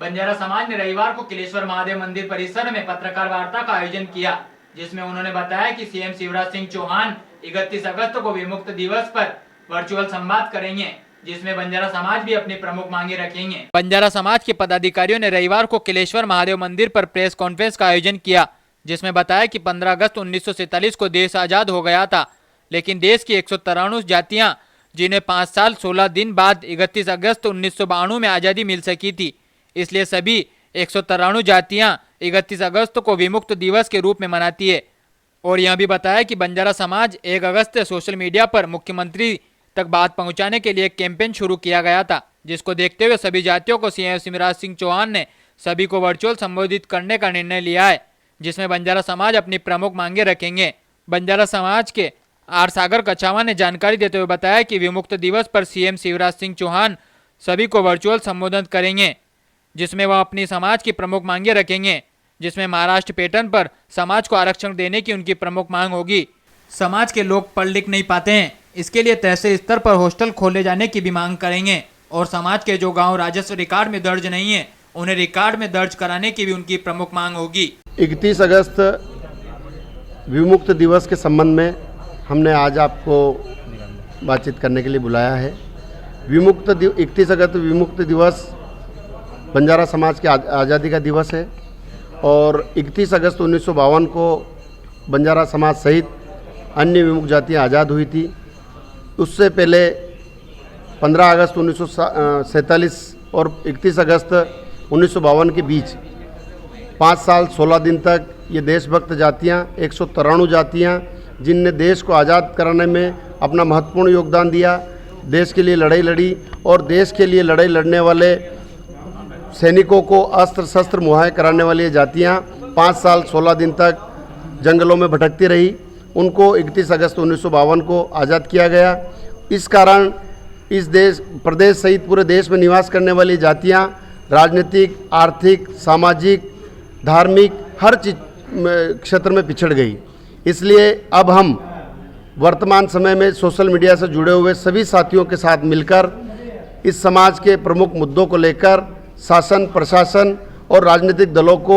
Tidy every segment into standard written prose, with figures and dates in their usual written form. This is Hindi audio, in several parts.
बंजारा समाज ने रविवार को किलेश्वर महादेव मंदिर परिसर में पत्रकार वार्ता का आयोजन किया, जिसमें उन्होंने बताया कि सीएम शिवराज सिंह चौहान 31 अगस्त को विमुक्त दिवस पर वर्चुअल संवाद करेंगे, जिसमें बंजारा समाज भी अपनी प्रमुख मांगे रखेंगे। बंजारा समाज के पदाधिकारियों ने रविवार को किलेश्वर महादेव मंदिर पर प्रेस कॉन्फ्रेंस का आयोजन किया, जिसमें बताया कि 15 अगस्त 1947 को देश आजाद हो गया था, लेकिन देश की 193 जातियां, जिन्हें 5 साल 16 दिन बाद 31 अगस्त 1992 में आज़ादी मिल सकी थी, इसलिए सभी 193 जातियां 31 अगस्त को विमुक्त दिवस के रूप में मनाती है। और यह भी बताया कि बंजारा समाज 1 अगस्त से सोशल मीडिया पर मुख्यमंत्री तक बात पहुंचाने के लिए कैंपेन शुरू किया गया था, जिसको देखते हुए सभी जातियों को सीएम शिवराज सिंह चौहान ने सभी को वर्चुअल संबोधित करने का निर्णय लिया है, जिसमें बंजारा समाज अपनी प्रमुख मांगे रखेंगे। बंजारा समाज के आर सागर कछावा ने जानकारी देते हुए बताया कि विमुक्त दिवस पर सीएम शिवराज सिंह चौहान सभी को वर्चुअल संबोधित करेंगे, जिसमें वह अपनी समाज की प्रमुख मांगे रखेंगे, जिसमें महाराष्ट्र पैटर्न पर समाज को आरक्षण देने की उनकी प्रमुख मांग होगी। समाज के लोग पढ़ लिख नहीं पाते हैं, इसके लिए तहसील स्तर पर हॉस्टल खोले जाने की भी मांग करेंगे, और समाज के जो गांव राजस्व रिकॉर्ड में दर्ज नहीं है उन्हें रिकॉर्ड में दर्ज कराने की भी उनकी प्रमुख मांग होगी। 31 अगस्त विमुक्त दिवस के संबंध में हमने आज आपको बातचीत करने के लिए बुलाया है। 31 अगस्त विमुक्त दिवस बंजारा समाज के आज़ादी का दिवस है, और 31 अगस्त 1952 को बंजारा समाज सहित अन्य विमुक्त जातियाँ आज़ाद हुई थी। उससे पहले 15 अगस्त 1947 और 31 अगस्त 1952 के बीच 5 साल 16 दिन तक ये देशभक्त जातियाँ 193 जातियाँ, जिनने देश को आज़ाद कराने में अपना महत्वपूर्ण योगदान दिया, देश के लिए लड़ाई लड़ी, और देश के लिए लड़ाई लड़ने वाले सैनिकों को अस्त्र शस्त्र मुहैया कराने वाली जातियाँ 5 साल 16 दिन तक जंगलों में भटकती रही। उनको 31 अगस्त 1952 को आज़ाद किया गया। इस कारण इस प्रदेश सहित पूरे देश में निवास करने वाली जातियाँ राजनीतिक, आर्थिक, सामाजिक, धार्मिक हर चीज क्षेत्र में पिछड़ गई। इसलिए अब हम वर्तमान समय में सोशल मीडिया से जुड़े हुए सभी साथियों के साथ मिलकर इस समाज के प्रमुख मुद्दों को लेकर शासन, प्रशासन और राजनीतिक दलों को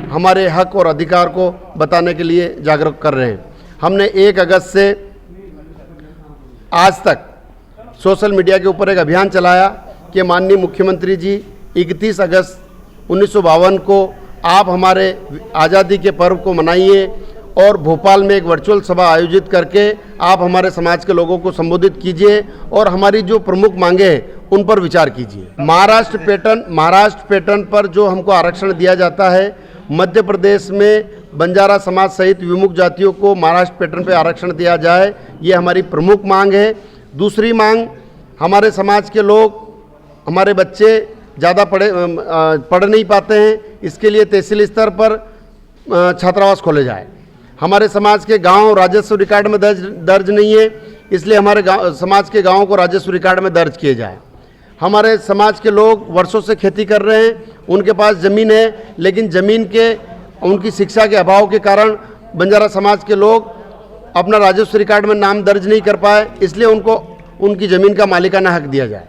हमारे हक और अधिकार को बताने के लिए जागरूक कर रहे हैं। हमने 1 अगस्त से आज तक सोशल मीडिया के ऊपर एक अभियान चलाया कि माननीय मुख्यमंत्री जी 31 अगस्त 1952 को आप हमारे आज़ादी के पर्व को मनाइए, और भोपाल में एक वर्चुअल सभा आयोजित करके आप हमारे समाज के लोगों को संबोधित कीजिए और हमारी जो प्रमुख मांगे हैं उन पर विचार कीजिए। महाराष्ट्र पैटर्न पर जो हमको आरक्षण दिया जाता है, मध्य प्रदेश में बंजारा समाज सहित विमुक्त जातियों को महाराष्ट्र पैटर्न पर आरक्षण दिया जाए, ये हमारी प्रमुख मांग है। दूसरी मांग, हमारे समाज के लोग, हमारे बच्चे ज़्यादा पढ़ नहीं पाते हैं, इसके लिए तहसील स्तर पर छात्रावास खोले जाए। हमारे समाज के गांव राजस्व रिकॉर्ड में दर्ज नहीं है, इसलिए हमारे समाज के गांवों को राजस्व रिकॉर्ड में दर्ज किए जाए। हमारे समाज के लोग वर्षों से खेती कर रहे हैं, उनके पास ज़मीन है, लेकिन ज़मीन के उनकी शिक्षा के अभाव के कारण बंजारा समाज के लोग अपना राजस्व रिकॉर्ड में नाम दर्ज नहीं कर पाए, इसलिए उनको उनकी ज़मीन का मालिकाना हक दिया जाए।